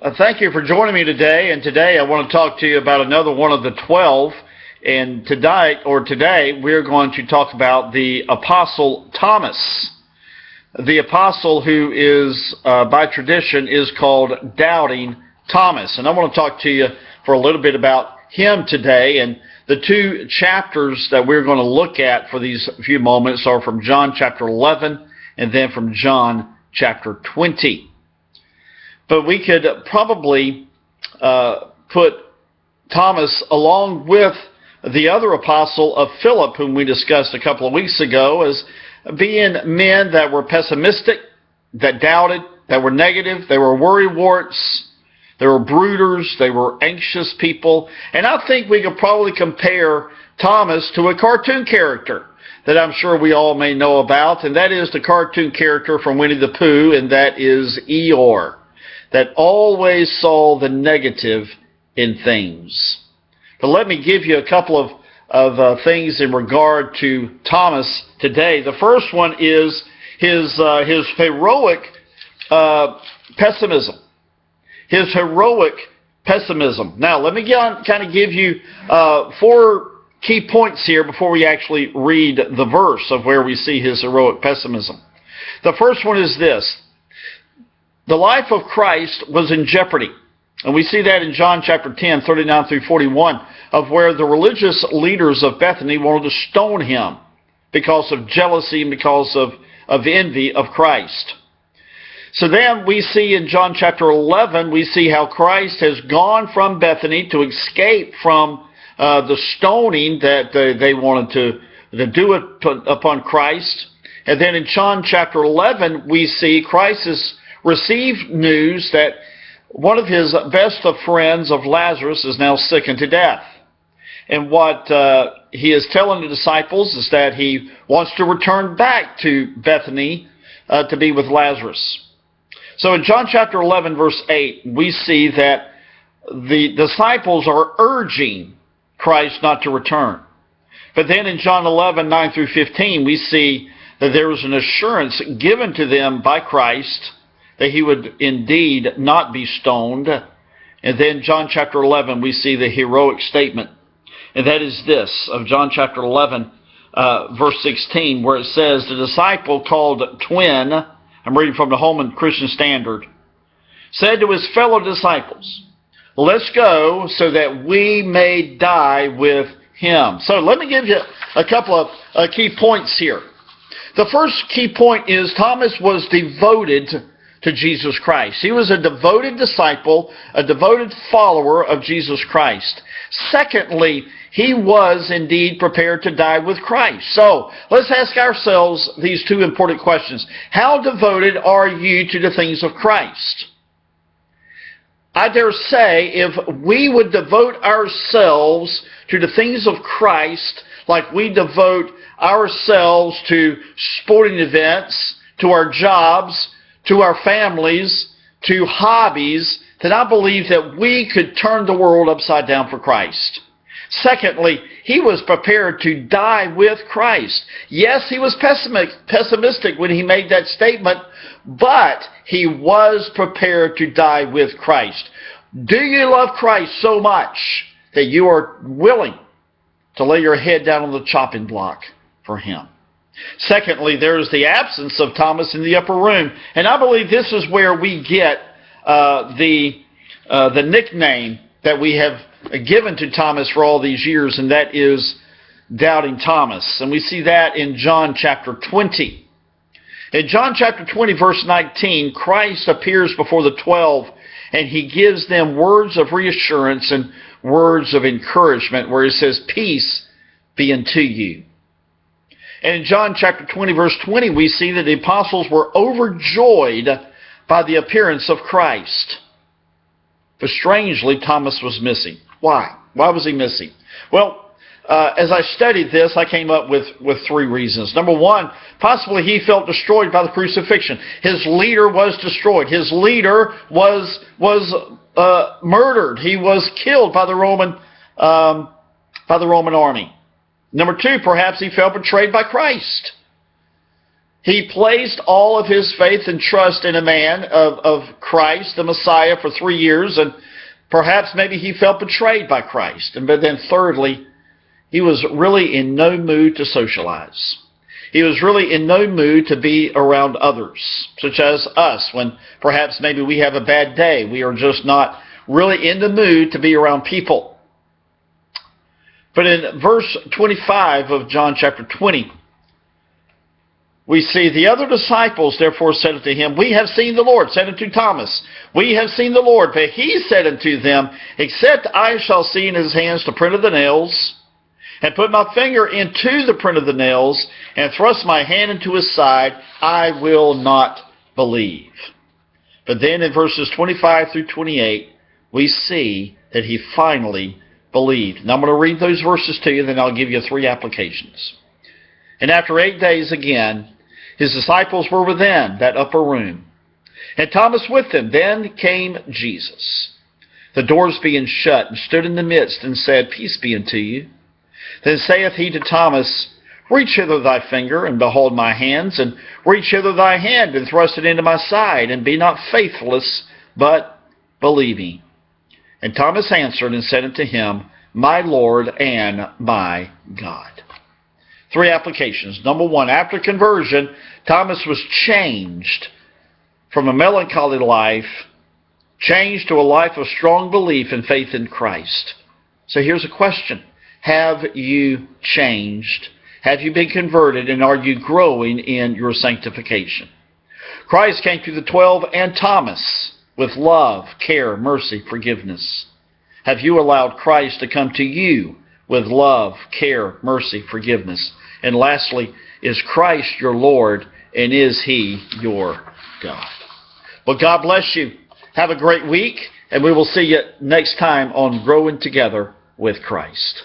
Thank you for joining me today. And today I want to talk to you about another one of the 12. And today we're going to talk about the Apostle Thomas. The apostle who is, by tradition, is called Doubting Thomas. And I want to talk to you for a little bit about him today. And the two chapters that we're going to look at for these few moments are from John chapter 11 and then from John chapter 20. But we could probably put Thomas along with the other apostle of Philip, whom we discussed a couple of weeks ago, as being men that were pessimistic, that doubted, that were negative, they were worrywarts, they were brooders, they were anxious people. And I think we could probably compare Thomas to a cartoon character that I'm sure we all may know about, and that is the cartoon character from Winnie the Pooh, and that is Eeyore, that always saw the negative in things. But let me give you a couple of things in regard to Thomas today. The first one is his heroic pessimism. His heroic pessimism. Now, let me kind of give you 4 key points here before we actually read the verse of where we see his heroic pessimism. The first one is this. The life of Christ was in jeopardy. And we see that in John chapter 10, 39 through 41, of where the religious leaders of Bethany wanted to stone him because of jealousy and because of envy of Christ. So then we see in John chapter 11, we see how Christ has gone from Bethany to escape from the stoning that they wanted to do upon Christ. And then in John chapter 11, we see Christ has received news that one of his best of friends of Lazarus is now sick unto death. And what he is telling the disciples is that he wants to return back to Bethany to be with Lazarus. So in John chapter 11, verse 8, we see that the disciples are urging Christ not to return. But then in John 11, 9 through 15, we see that there was an assurance given to them by Christ that he would indeed not be stoned. And then John chapter 11, we see the heroic statement. And that is this, of John chapter 11, verse 16, where it says, the disciple called Twin, I'm reading from the Holman Christian Standard, said to his fellow disciples, let's go so that we may die with him. So let me give you a couple of key points here. The first key point is Thomas was devoted to Jesus Christ. He was a devoted disciple, a devoted follower of Jesus Christ. Secondly, he was indeed prepared to die with Christ. So, let's ask ourselves these 2 important questions. How devoted are you to the things of Christ? I dare say if we would devote ourselves to the things of Christ like we devote ourselves to sporting events, to our jobs, to our families, to hobbies, then I believe that we could turn the world upside down for Christ. Secondly, he was prepared to die with Christ. Yes, he was pessimistic when he made that statement, but he was prepared to die with Christ. Do you love Christ so much that you are willing to lay your head down on the chopping block for him? Secondly, there is the absence of Thomas in the upper room. And I believe this is where we get the nickname that we have given to Thomas for all these years, and that is Doubting Thomas. And we see that in John chapter 20. In John chapter 20, verse 19, Christ appears before the 12, and he gives them words of reassurance and words of encouragement, where he says, peace be unto you. And in John chapter 20, verse 20, we see that the apostles were overjoyed by the appearance of Christ. But strangely, Thomas was missing. Why? Why was he missing? Well, as I studied this, I came up with 3 reasons. Number 1, possibly he felt destroyed by the crucifixion. His leader was destroyed. His leader was murdered. He was killed by the Roman army. Number 2, perhaps he felt betrayed by Christ. He placed all of his faith and trust in a man of Christ, the Messiah, for 3 years, and perhaps maybe he felt betrayed by Christ. But then thirdly, he was really in no mood to socialize. He was really in no mood to be around others, such as us, when perhaps maybe we have a bad day. We are just not really in the mood to be around people. But in verse 25 of John chapter 20, we see, the other disciples therefore said unto him, We have seen the Lord. Said unto Thomas, We have seen the Lord. But he said unto them, Except I shall see in his hands the print of the nails, and put my finger into the print of the nails, and thrust my hand into his side, I will not believe. But then in verses 25 through 28, we see that he finally believed. Now I'm going to read those verses to you, then I'll give you 3 applications. And after 8 days again, his disciples were within that upper room, and Thomas with them. Then came Jesus, the doors being shut, and stood in the midst, and said, Peace be unto you. Then saith he to Thomas, Reach hither thy finger, and behold my hands, and reach hither thy hand, and thrust it into my side, and be not faithless, but believing. And Thomas answered and said unto him, My Lord and my God. 3 applications. Number 1, after conversion, Thomas was changed from a melancholy life, changed to a life of strong belief and faith in Christ. So here's a question. Have you changed? Have you been converted? And are you growing in your sanctification? Christ came to the 12 and Thomas with love, care, mercy, forgiveness. Have you allowed Christ to come to you with love, care, mercy, forgiveness? And lastly, is Christ your Lord, and is He your God? Well, God bless you. Have a great week, and we will see you next time on Growing Together with Christ.